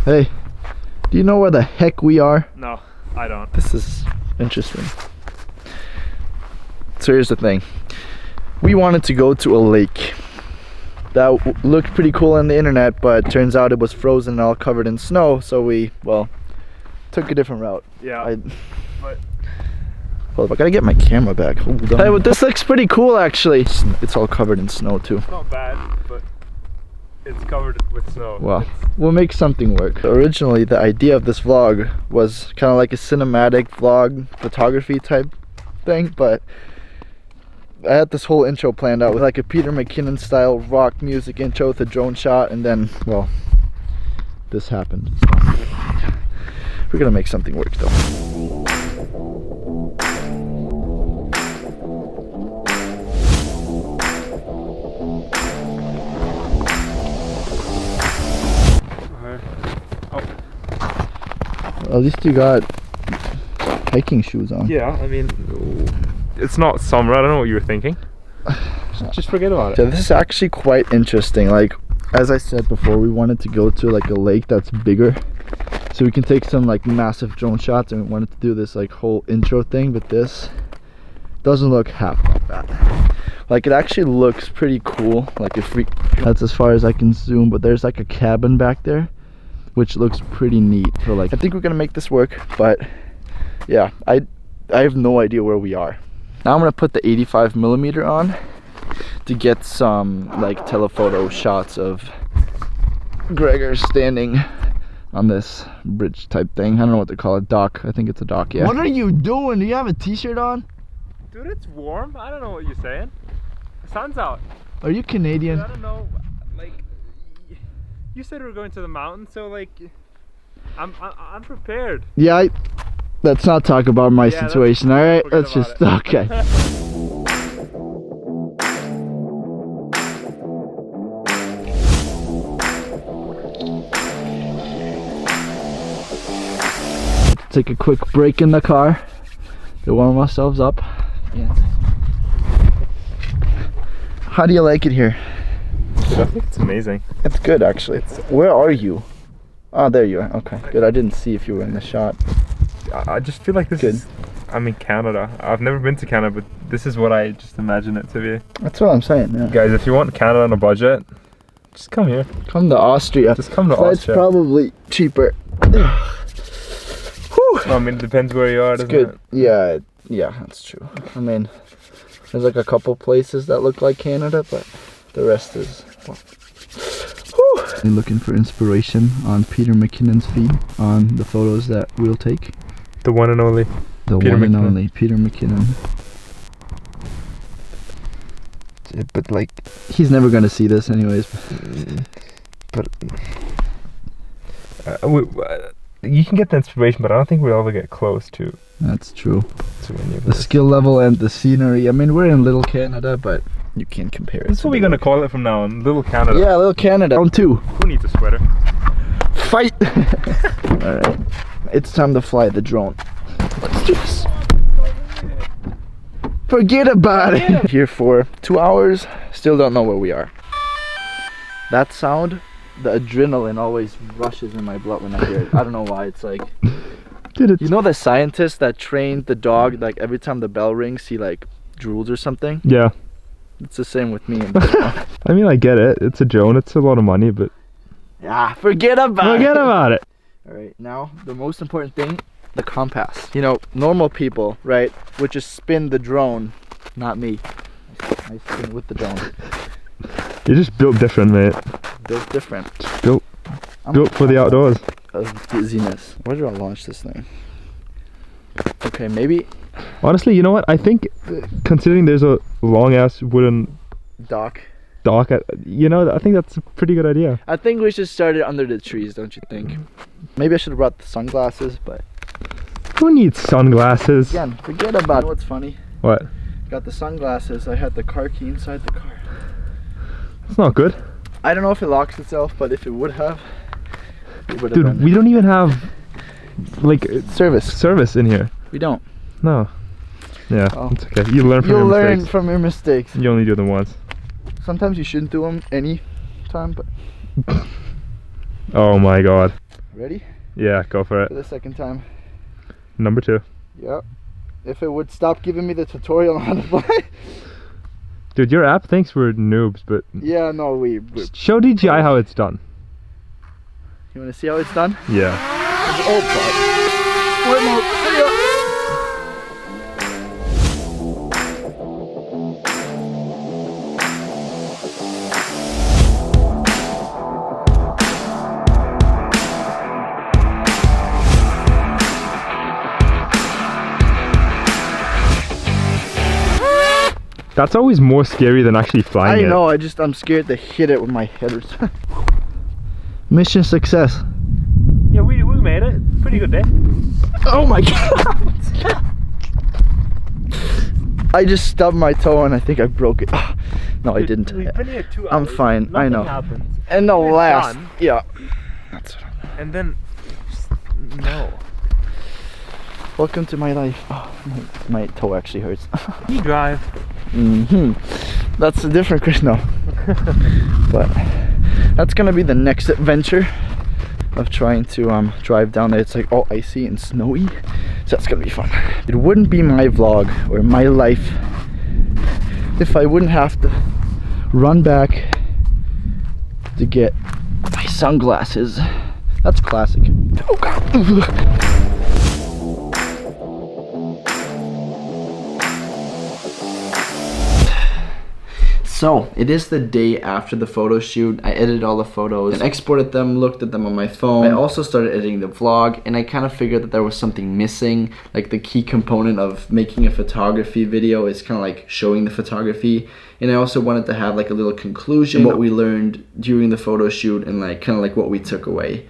Hey, do you know where the heck we are? No, I don't. This is interesting. So here's the thing. We wanted to go to a lake that looked pretty cool on the internet, but turns out it was frozen and all covered in snow, so we, well, took a different route. Yeah. But Hold up, I gotta get my camera back. Hold on. Hey, well, this looks pretty cool actually. It's all covered in snow too. it's not bad, but it's covered with snow. Well, we'll make something work. Originally, the idea of this vlog was kind of like a cinematic vlog photography type thing, but I had this whole intro planned out with like a Peter McKinnon style rock music intro with a drone shot, and then, well, this happened. So, we're gonna make something work though. At least you got hiking shoes on. Yeah, I mean, it's not summer. I don't know what you were thinking. Just forget about So it. this is actually quite interesting. Like, as I said before, we wanted to go to like a lake that's bigger, so we can take some like massive drone shots, and we wanted to do this like whole intro thing, but this doesn't look half like that. Like, it actually looks pretty cool. Like, if we, that's as far as I can zoom, but there's like a cabin back there, which looks pretty neat. So like, I think we're gonna make this work, but yeah, I have no idea where we are. Now I'm gonna put the 85mm on to get some like telephoto shots of Gregor standing on this bridge type thing. I don't know what they call it, dock. I think it's a dock, yeah. What are you doing? Do you have a t-shirt on? Dude, it's warm. I don't know what you're saying. The sun's out. Are you Canadian? Dude, I don't know. Like, you said we were going to the mountains, so like, I'm prepared. Yeah, let's not talk about my situation, alright? forget Let's just, about okay. Take a quick break in the car to warm ourselves up. Yeah. How do you like it here? Dude, I think it's amazing. It's good actually. Where are you? Oh, there you are. Okay, good. I didn't see if you were in the shot. I just feel like this is, I'm in Canada. I've never been to Canada, but this is what I just imagine it to be. That's what I'm saying, yeah. Guys, if you want Canada on a budget, just come here. Come to Austria. Just come to Flight's Austria. probably cheaper. I mean, it depends where you are, doesn't Good. it? Yeah, yeah, that's true. I mean, there's like a couple places that look like Canada, but the rest is, well. Whew. Looking for inspiration on Peter McKinnon's feed on the photos that we'll take. The one and only. The Peter one and McKinnon. only Peter McKinnon. But like, he's never gonna see this anyways. But you can get the inspiration, but I don't think we'll ever get close to That's true. any of The this. skill level and the scenery. I mean, we're in Little Canada, but you can't compare it. That's what we're gonna call it from now on, Little Canada. Yeah, Little Canada. Round 2. Who needs a sweater? Fight! Alright. It's time to fly the drone. Let's do this. Forget about it! Here for 2 hours. Still don't know where we are. That sound, the adrenaline always rushes in my blood when I hear it. I don't know why. It's like, Dude, you know the scientist that trained the dog, like every time the bell rings he like drools or something? yeah. It's the same with me. And this one. I mean, I get it. It's a drone. It's a lot of money, but Yeah, forget about forget about it. Alright, now the most important thing, the compass. You know, normal people, right, would just spin the drone. Not me. I spin with the drone. You're just built different, mate. Built different. Built for the outdoors. Of dizziness. Where do I launch this thing? Okay, maybe Honestly, you know what? I think, considering there's a long ass wooden dock. dock, I think that's a pretty good idea. I think we should start it under the trees, don't you think? Maybe I should have brought the sunglasses, but Who needs sunglasses? again, forget about it. You know what's funny? What? Got the sunglasses, I had the car key inside the car. It's not good. I don't know if it locks itself, but if it would have, it would have Dude, done. we don't even have like Service. in here. We don't. No. Yeah, Oh. it's okay. You learn from You'll your learn mistakes. from your mistakes. You only do them once. Sometimes you shouldn't do them any time, but Oh my god. Ready? Yeah, go for For it. the second time. Number 2. Yep. If it would stop giving me the tutorial on how to fly. Dude, your app thinks we're noobs, but Yeah, no, we're show DJI how it's done. You want to see how it's done? Yeah. Oh, fuck. Wait, no. That's always more scary than actually flying it. I know, I'm scared to hit it with my head or something. Mission success. Yeah, we made it. Pretty good day. Oh my god! I just stubbed my toe and I think I broke it. No, I didn't. We've been here 2 hours. I'm fine, I know. Happens. And the We're last, done. yeah. That's what And then, no. Welcome to my life. Oh, my toe actually hurts. You drive. That's a different question, no. But that's gonna be the next adventure of trying to drive down there. It's like all icy and snowy, so that's gonna be fun. It wouldn't be my vlog or my life if I wouldn't have to run back to get my sunglasses. That's classic. Oh god. So, it is the day after the photo shoot. I edited all the photos and exported them, looked at them on my phone. I also started editing the vlog, and I kind of figured that there was something missing. Like the key component of making a photography video is kind of like showing the photography. And I also wanted to have like a little conclusion, what we learned during the photo shoot and like kind of like what we took away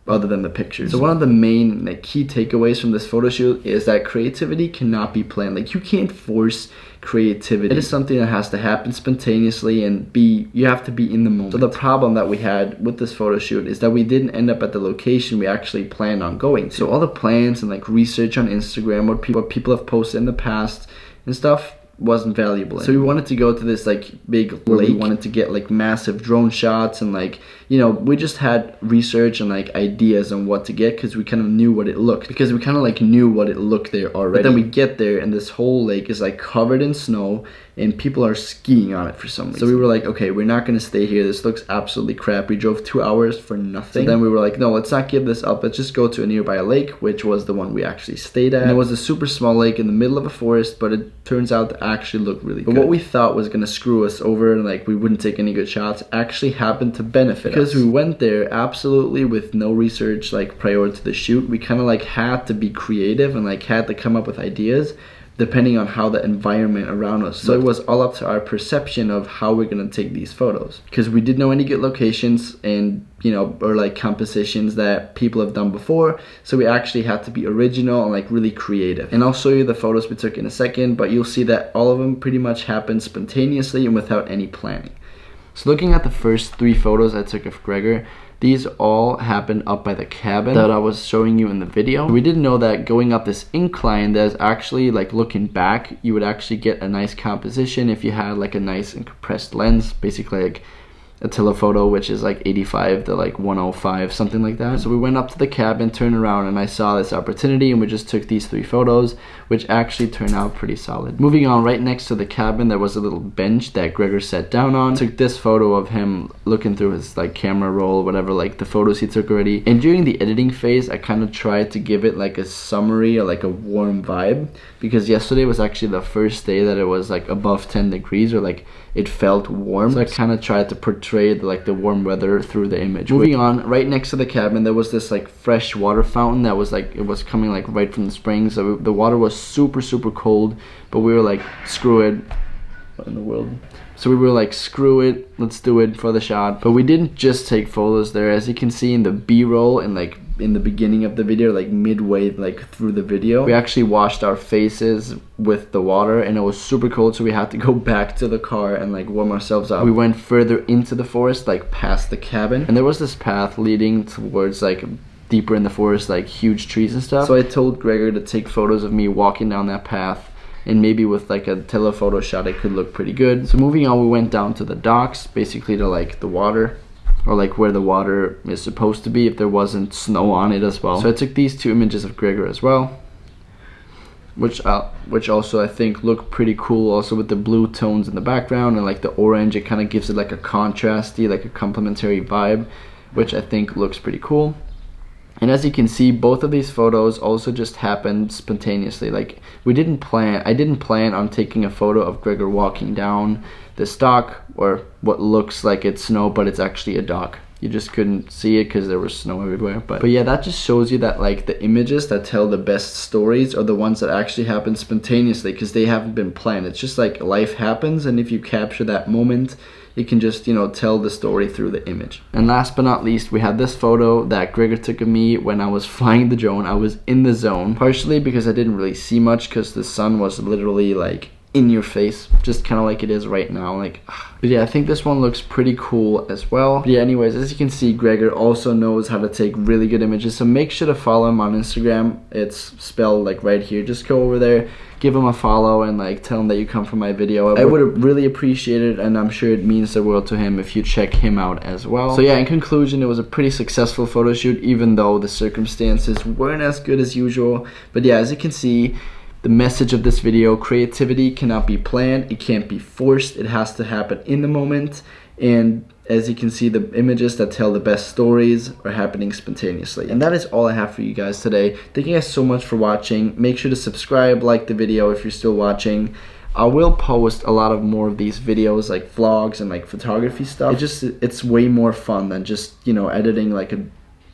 other than the pictures. So one of the main like key takeaways from this photo shoot is that creativity cannot be planned. Like you can't force creativity. It is something that has to happen spontaneously and you have to be in the moment. So the problem that we had with this photo shoot is that we didn't end up at the location we actually planned on going to. So all the plans and like research on Instagram, what people have posted in the past and stuff wasn't valuable. So we wanted to go to this like big lake. We wanted to get like massive drone shots and like, you know, we just had research and like ideas on what to get because we kind of knew what it looked. Because we kind of like knew what it looked there already. But then we get there and this whole lake is like covered in snow and people are skiing on it for some reason. So we were like, okay, we're not gonna stay here. This looks absolutely crap. We drove 2 hours for nothing. So then we were like, no, let's not give this up. Let's just go to a nearby lake, which was the one we actually stayed at. And it was a super small lake in the middle of a forest, but it turns out to actually look really good. But what we thought was gonna screw us over and like we wouldn't take any good shots actually happened to benefit us. Because we went there absolutely with no research like prior to the shoot. We kind of like had to be creative and like had to come up with ideas depending on how the environment around us. So it was all up to our perception of how we're gonna take these photos. Because we didn't know any good locations and, you know, or like compositions that people have done before. So we actually had to be original and like really creative. And I'll show you the photos we took in a second, but you'll see that all of them pretty much happened spontaneously and without any planning. So looking at the first 3 photos I took of Gregor, these all happened up by the cabin that I was showing you in the video. We didn't know that going up this incline, there's actually like looking back, you would actually get a nice composition if you had like a nice and compressed lens, basically like a telephoto, which is like 85 to like 105, something like that. So we went up to the cabin, turned around, and I saw this opportunity and we just took these 3 photos, which actually turned out pretty solid. Moving on, right next to the cabin there was a little bench that Gregor sat down on. Took this photo of him looking through his like camera roll, whatever, like the photos he took already. And during the editing phase I kind of tried to give it like a summary or like a warm vibe, because yesterday was actually the first day that it was like above 10 degrees or like it felt warm. So I kind of tried to portray the warm weather through the image. Moving on, right next to the cabin there was this like fresh water fountain that was like, it was coming like right from the spring. So the water was super cold, but we were like, screw it, what in the world. So we were like, screw it, let's do it for the shot. But we didn't just take photos there. As you can see in the B-roll and like in the beginning of the video, like midway like through the video, we actually washed our faces with the water and it was super cold, so we had to go back to the car and like warm ourselves up. We went further into the forest, like past the cabin, and there was this path leading towards like deeper in the forest, like huge trees and stuff. So I told Gregor to take photos of me walking down that path, and maybe with like a telephoto shot it could look pretty good. So moving on, we went down to the docks, basically to like the water. or like where the water is supposed to be if there wasn't snow on it as well. So I took these 2 images of Gregor as well, which also I think look pretty cool, also with the blue tones in the background and like the orange. It kind of gives it like a contrasty, like a complementary vibe, which I think looks pretty cool. And as you can see, both of these photos also just happened spontaneously. Like I didn't plan on taking a photo of Gregor walking down this dock, or what looks like it's snow but it's actually a dock. You just couldn't see it because there was snow everywhere. But yeah, that just shows you that like the images that tell the best stories are the ones that actually happen spontaneously, because they haven't been planned. It's just like life happens, and if you capture that moment, you can just, you know, tell the story through the image. And last but not least, we had this photo that Gregor took of me when I was flying the drone. I was in the zone, partially because I didn't really see much because the sun was literally like in your face, just kind of like it is right now. Like, but yeah, I think this one looks pretty cool as well. But yeah, anyways, as you can see, Gregor also knows how to take really good images, so make sure to follow him on Instagram. It's spelled like right here. Just go over there, give him a follow, and like tell him that you come from my video. I would really appreciate it, and I'm sure it means the world to him if you check him out as well. So yeah, in conclusion, it was a pretty successful photo shoot, even though the circumstances weren't as good as usual. But yeah, as you can see, the message of this video: creativity cannot be planned, it can't be forced, it has to happen in the moment. And as you can see, the images that tell the best stories are happening spontaneously. And that is all I have for you guys today. Thank you guys so much for watching. Make sure to subscribe, like the video if you're still watching. I will post a lot of more of these videos, like vlogs and like photography stuff. It's way more fun than just, you know, editing like a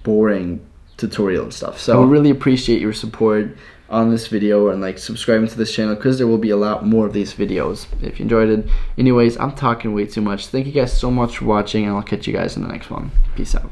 boring tutorial and stuff. So I really appreciate your support on this video, and like subscribing to this channel, because there will be a lot more of these videos if you enjoyed it. Anyways, I'm talking way too much. Thank you guys so much for watching, and I'll catch you guys in the next one. Peace out.